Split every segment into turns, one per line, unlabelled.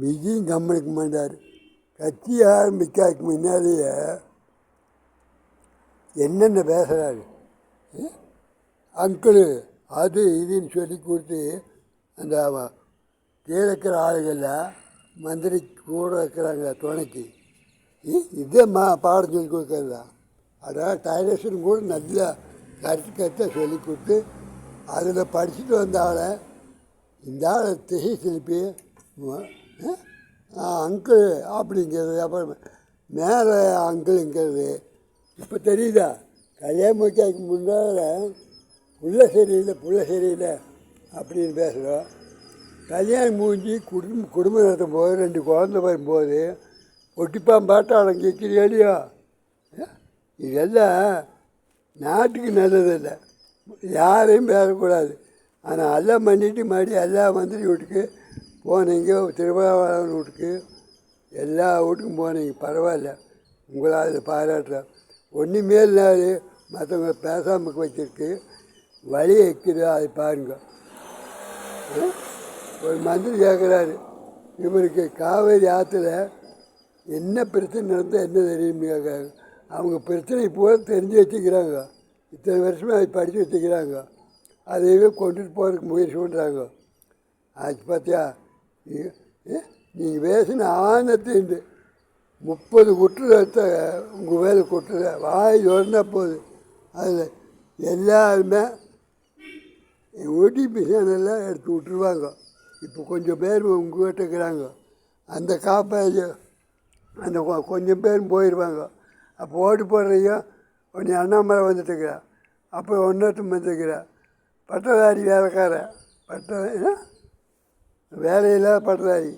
விஜயும் கம்மனுக்கு மாட்டார். கட்சி ஆரம்பிக்காக்கு முன்னாலேயே என்னென்ன பேசுகிறாரு, அங்கிள் அது இதுன்னு சொல்லி கொடுத்து அந்த கீழே இருக்கிற ஆளுகளில் மந்திரி கூட இருக்கிறாங்க துணைக்கு இதே பாடம் சொல்லி கொடுக்கறதா. அதாவது டைரக்ஷன் கூட நல்லா கருத்தை சொல்லி கொடுத்து அதில் படிச்சுட்டு வந்த ஆளை இந்த ஆளை திசை திருப்பி அங்கிள் அப்படிங்கிறது, அப்புறம் மேலே அங்கிளுங்கிறது. இப்போ தெரியுதா, கல்யாணம் முடிக்காக்கு முன்னால் புள்ள சரியில்லை அப்படின்னு பேசுகிறோம். கல்யாணம் முடிஞ்சு குடும்பம் நடத்தும் போது 2 குழந்தை வரும்போது ஒட்டிப்பான் பாட்டாளம் கேட்குறியோ, இதெல்லாம் நாட்டுக்கு நல்லதில்லை. யாரையும் பேசக்கூடாது. ஆனால் எல்லாம் பண்ணிட்டு மறுபடியும் எல்லா மந்திரி வீட்டுக்கு போனீங்க, திருவாவூர் வீட்டுக்கு எல்லா வீட்டுக்கும் போனீங்க, பரவாயில்ல, உங்களை அதில் பாராட்டுறேன். ஒன்றுமே இல்லாது மற்றவங்க பேசாமல் வச்சிருக்கு வழி வைக்குது, அதை பாருங்க. ஒரு மந்திரி கேட்குறாரு, இவருக்கு காவேரி ஆற்றுல என்ன பிரச்சனை நடந்தால் என்ன தெரியும் கேட்குறாங்க. அவங்க பிரச்சனை போல தெரிஞ்சு வச்சுக்கிறாங்க, இத்தனை வருஷமாக அதை படித்து வச்சுக்கிறாங்க, அதையவே கொண்டுட்டு போகிறதுக்கு முயற்சி பண்ணுறாங்க. ஆச்சு பார்த்தியா, நீங்கள் பேசின ஆனத்துண்டு 30 குற்றத்தை உங்கள் வேலை குற்ற வாய் திறந்தால் போகுது. அதில் எல்லாருமே ஓடிபி சேனல்லாம் எடுத்து விட்டுருவாங்க. இப்போ கொஞ்சம் பேர் உங்கள்கிட்ட இருக்கிறாங்க, அந்த காப்பாஜ் அந்த கொஞ்சம் பேரும் போயிடுவாங்க. அப்போ ஓட்டு போடுறீங்க, ஒன்று அண்ணாமலை வந்துட்டுருக்கிறா, அப்புறம் ஒன்றொருத்தம் வந்துருக்கிறா, பட்டதாரி வேலைக்காரன், வேலையில்லாத பட்டதாரி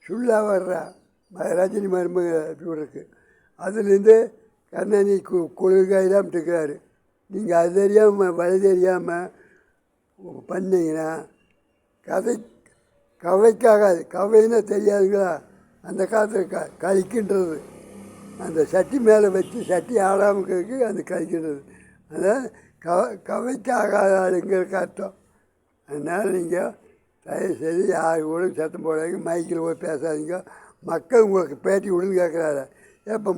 சுள்ளா வர்றா ரஜினி மருமக இருக்கு. அதுலேருந்து கண்ணாணி கொள்கையெல்லாம் இருக்கிறாரு. நீங்கள் அது தெரியாமல் வழி தெரியாமல் பண்ணிங்கன்னா கவைக்காகாது. கவைன்னா தெரியாதுங்களா, அந்த காலத்தில் கழிக்கின்றது, அந்த சட்டி மேலே வச்சு சட்டி ஆடாமல் இருக்கிறதுக்கு அந்த கழிக்கின்றது, அதாவது கவைக்காகாத ஆளுங்கிறதுக்கு அர்த்தம். அதனால் நீங்கள் தயவுசெய்து யார் கூட சத்தம் போடாதீங்க, மைக்கில் போய் பேசாதீங்க. மக்கள் உங்களுக்கு பேட்டி விடுன்னு கேட்குறாரு. எப்போ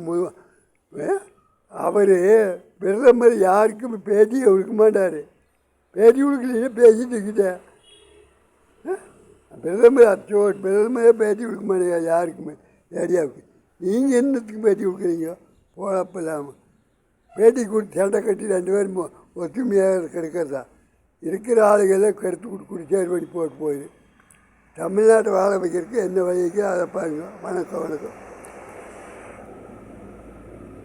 அவர் பிரதமர் யாருக்கும் பேட்டியை கொடுக்க மாட்டார். பேட்டி கொடுக்கலையே பேசிட்டு இருக்கிட்டேன். பிரதமரே பேட்டி கொடுக்க மாட்டேங்க யாருக்குமே, ஏரியாவுக்கு. நீங்கள் என்னத்துக்கு பேட்டி கொடுக்குறீங்க போகப்போ இல்லாமல்? பேட்டி கொடுத்து சண்டை கட்டி 2 பேரும் ஒத்துமையாக கிடைக்கிறதா? இருக்கிற ஆளுகளை கருத்து குடிச்சேர் பண்ணி போட்டு போயிடு. தமிழ்நாட்டை வாழ வைக்கிறதுக்கு என்ன வழிக்கு அதை பாருங்க. வணக்கம்.